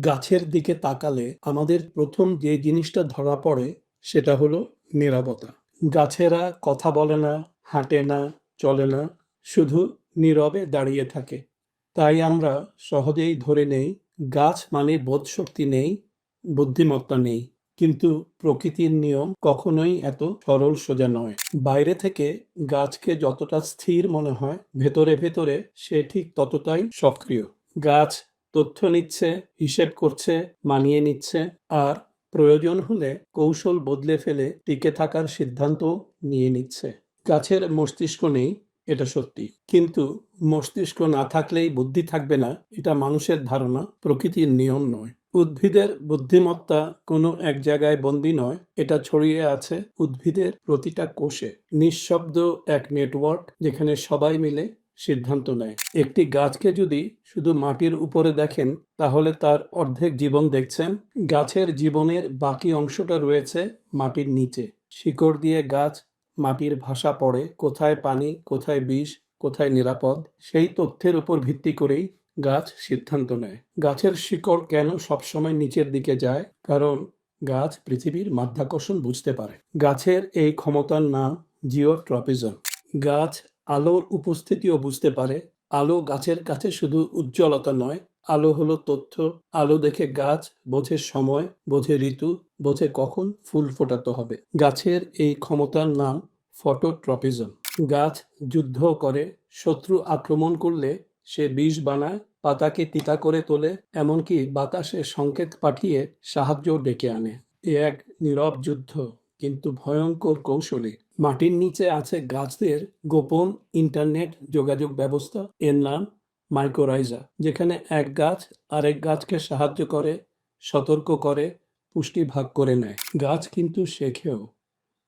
গাছের দিকে তাকালে আমাদের প্রথম যে জিনিসটা ধরা পড়ে সেটা হলো নীরবতা। গাছেরা কথা বলে না, হাঁটে না, চলে না, শুধু নীরবে দাঁড়িয়ে থাকে। তাই আমরা সহজেই ধরে নেই গাছ মানে বোধশক্তি নেই, বুদ্ধিমত্তা নেই। কিন্তু প্রকৃতির নিয়ম কখনোই এত সরল সোজা নয়। বাইরে থেকে গাছকে যতটা স্থির মনে হয়, ভেতরে ভেতরে সে ঠিক ততটাই সক্রিয়। গাছ তথ্য নিচ্ছে, হিসেব করছে, মানিয়ে নিচ্ছে, আর প্রয়োজন হলে কৌশল বদলে ফেলে টিকে থাকার সিদ্ধান্ত নিয়ে নিচ্ছে। গাছের মস্তিষ্ক নেই, এটা সত্যি, কিন্তু মস্তিষ্ক না থাকলেই বুদ্ধি থাকবে না, এটা মানুষের ধারণা, প্রকৃতির নিয়ম নয়। উদ্ভিদের বুদ্ধিমত্তা কোনো এক জায়গায় বন্দী নয়, এটা ছড়িয়ে আছে উদ্ভিদের প্রতিটা কোষে। নিঃশব্দ এক নেটওয়ার্ক যেখানে সবাই মিলে সিদ্ধান্ত নেয়। একটি গাছকে যদি শুধু মাটির উপরে দেখেন তাহলে তার অর্ধেক জীবন দেখছেন। গাছের জীবনের বাকি অংশটা রয়েছে মাটির নিচে। শিকড় দিয়ে গাছ মাটির ভাষা পড়ে, কোথায় পানি, কোথায় বিষ, কোথায় নিরাপদ। সেই তথ্যের উপর ভিত্তি করেই গাছ সিদ্ধান্ত নেয়। গাছের শিকড় কেন সবসময় নিচের দিকে যায়? কারণ গাছ পৃথিবীর মাধ্যাকর্ষণ বুঝতে পারে। গাছের এই ক্ষমতার নাম জিওট্রপিজম। গাছ আলোর উপস্থিতিও বুঝতে পারে। আলো গাছের কাছে শুধু উজ্জ্বলতা নয়, আলো হলো তথ্য। আলো দেখে গাছ বোঝে সময়, বোঝে ঋতু, বোঝে কখন ফুল ফোটাতে হবে। গাছের এই ক্ষমতার নাম ফটোট্রপিজম। গাছ যুদ্ধ করে, শত্রু আক্রমণ করলে সে বিষ বানায়, পাতাকে তিতা করে তোলে, এমনকি বাতাসে সংকেত পাঠিয়ে সাহায্য ডেকে আনে। এ এক নীরব যুদ্ধ, কিন্তু ভয়ঙ্কর কৌশলী। মাটির নিচে আছে গাছদের গোপন ইন্টারনেট যোগাযোগ ব্যবস্থা। এর নাম মাইকোরাইজা, যেখানে এক গাছ আরেক গাছকে সাহায্য করে, সতর্ক করে, পুষ্টি ভাগ করে নেয়। গাছ কিন্তু শেখেও।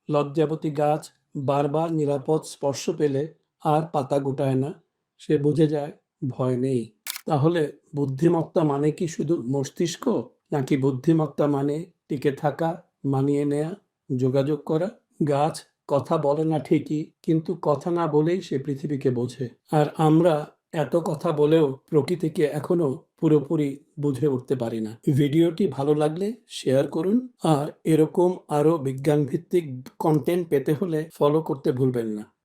লজ্জাবতী গাছ বারবার নিরাপদ স্পর্শ পেলে আর পাতা গোটায় না, সে বুঝে যায় ভয় নেই। তাহলে বুদ্ধিমত্তা মানে কি শুধু মস্তিষ্ক, নাকি বুদ্ধিমত্তা মানে টিকে থাকা, মানিয়ে নেয়া, যোগাযোগ করা? গাছ কথা বলে না ঠিকই, কিন্তু কথা না বলেই সে পৃথিবীকে বোঝে। আর আমরা এত কথা বলেও প্রকৃতিকে এখনো পুরোপুরি বুঝে উঠতে পারি না। ভিডিওটি ভালো লাগলে শেয়ার করুন, আর এরকম আরো বিজ্ঞান ভিত্তিক কন্টেন্ট পেতে হলে ফলো করতে ভুলবেন না।